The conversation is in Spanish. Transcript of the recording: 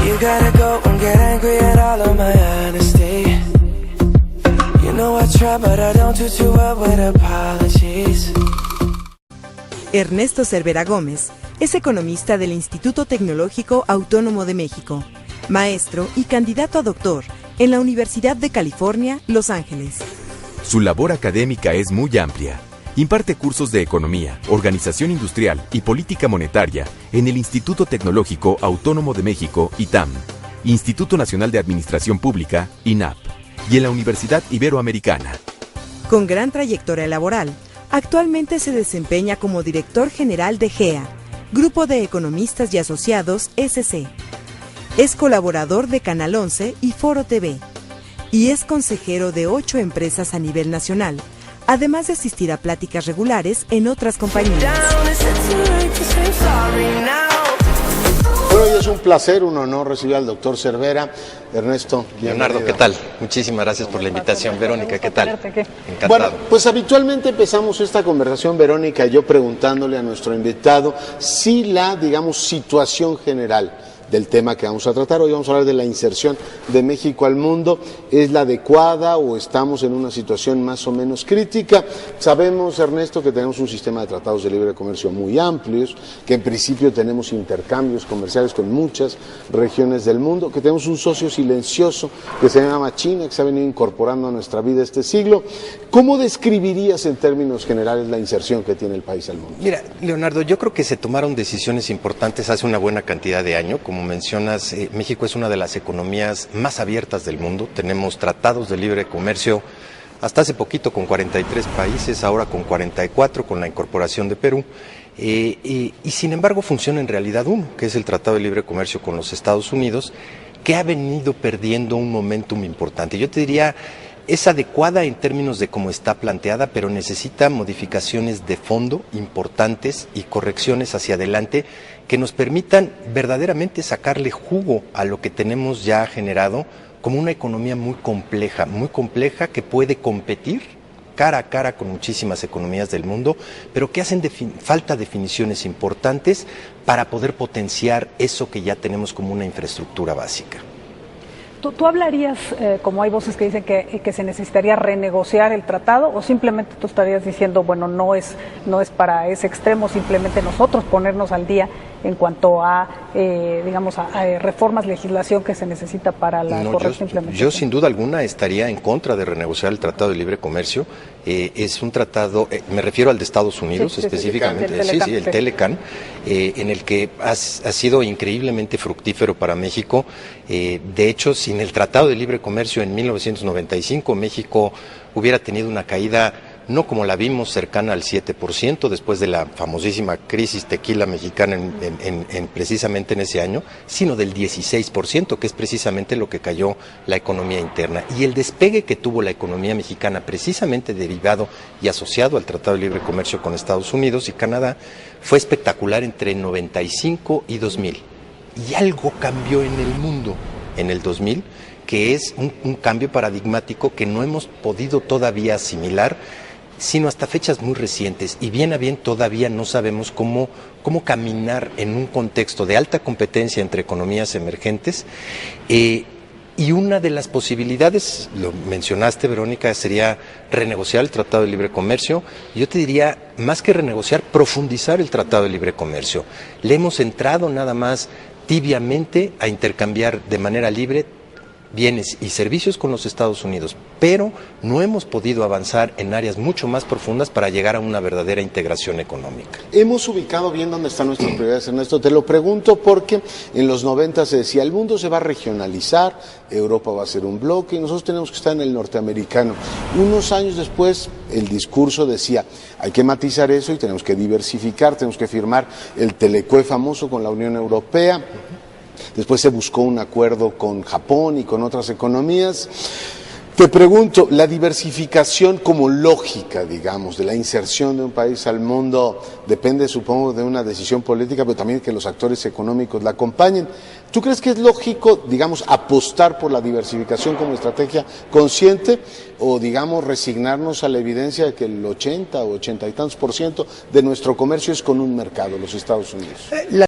You gotta go and get angry at all of my honesty. You know I try, but I don't do too well with apologies. Ernesto Cervera Gómez es economista del Instituto Tecnológico Autónomo de México, maestro y candidato a doctor en la Universidad de California, Los Ángeles. Su labor académica es muy amplia. Imparte cursos de Economía, Organización Industrial y Política Monetaria en el Instituto Tecnológico Autónomo de México, ITAM, Instituto Nacional de Administración Pública, INAP, y en la Universidad Iberoamericana. Con gran trayectoria laboral, actualmente se desempeña como director general de GEA, Grupo de Economistas y Asociados, SC. Es colaborador de Canal 11 y Foro TV, y es consejero de 8 empresas a nivel nacional, además de asistir a pláticas regulares en otras compañías. Bueno, hoy es un placer, un honor recibir al doctor Cervera. Ernesto, bienvenido. Leonardo, ¿qué tal? Muchísimas gracias por la invitación. Verónica, ¿qué tal? Encantado. Bueno, pues habitualmente empezamos esta conversación, Verónica y yo, preguntándole a nuestro invitado si la, digamos, situación general del tema que vamos a tratar. Hoy vamos a hablar de la inserción de México al mundo. ¿Es la adecuada o estamos en una situación más o menos crítica? Sabemos, Ernesto, que tenemos un sistema de tratados de libre comercio muy amplios, que en principio tenemos intercambios comerciales con muchas regiones del mundo, que tenemos un socio silencioso que se llama China, que se ha venido incorporando a nuestra vida este siglo. ¿Cómo describirías en términos generales la inserción que tiene el país al mundo? Mira, Leonardo, yo creo que se tomaron decisiones importantes hace una buena cantidad de años. Como mencionas, México es una de las economías más abiertas del mundo. Tenemos tratados de libre comercio hasta hace poquito con 43 países, ahora con 44 con la incorporación de Perú. Y sin embargo funciona en realidad uno, que es el Tratado de Libre Comercio con los Estados Unidos, que ha venido perdiendo un momentum importante. Yo te diría, es adecuada en términos de cómo está planteada, pero necesita modificaciones de fondo importantes y correcciones hacia adelante que nos permitan verdaderamente sacarle jugo a lo que tenemos ya generado como una economía muy compleja que puede competir cara a cara con muchísimas economías del mundo, pero que hacen falta definiciones importantes para poder potenciar eso que ya tenemos como una infraestructura básica. ¿Tú hablarías, como hay voces que dicen que se necesitaría renegociar el tratado, o simplemente tú estarías diciendo, bueno, no es para ese extremo, simplemente nosotros ponernos al día en cuanto a, reformas, legislación que se necesita para la correcta implementación? Yo sin duda alguna estaría en contra de renegociar el Tratado de Libre Comercio. Es un tratado, me refiero al de Estados Unidos específicamente, el Telecan, en el que ha sido increíblemente fructífero para México. De hecho, sin el Tratado de Libre Comercio en 1995, México hubiera tenido una caída no como la vimos, cercana al 7%, después de la famosísima crisis tequila mexicana precisamente en ese año, sino del 16%, que es precisamente lo que cayó la economía interna. Y el despegue que tuvo la economía mexicana, precisamente derivado y asociado al Tratado de Libre Comercio con Estados Unidos y Canadá, fue espectacular entre 95 y 2000. Y algo cambió en el mundo en el 2000, que es un cambio paradigmático que no hemos podido todavía asimilar, sino hasta fechas muy recientes, y bien a bien todavía no sabemos cómo caminar en un contexto de alta competencia entre economías emergentes, y una de las posibilidades, lo mencionaste, Verónica, sería renegociar el Tratado de Libre Comercio. Yo te diría, más que renegociar, profundizar el Tratado de Libre Comercio. Le hemos entrado nada más tibiamente a intercambiar de manera libre bienes y servicios con los Estados Unidos, pero no hemos podido avanzar en áreas mucho más profundas para llegar a una verdadera integración económica. Hemos ubicado bien dónde están nuestras prioridades, Ernesto. Te lo pregunto porque en los 90 se decía, el mundo se va a regionalizar, Europa va a ser un bloque y nosotros tenemos que estar en el norteamericano. Unos años después el discurso decía, hay que matizar eso y tenemos que diversificar, tenemos que firmar el Telecue famoso con la Unión Europea. Después se buscó un acuerdo con Japón y con otras economías. Te pregunto, la diversificación como lógica, digamos, de la inserción de un país al mundo depende, supongo, de una decisión política, pero también que los actores económicos la acompañen. ¿Tú crees que es lógico, digamos, apostar por la diversificación como estrategia consciente o, digamos, resignarnos a la evidencia de que el 80 o 80 y tantos % de nuestro comercio es con un mercado, los Estados Unidos? La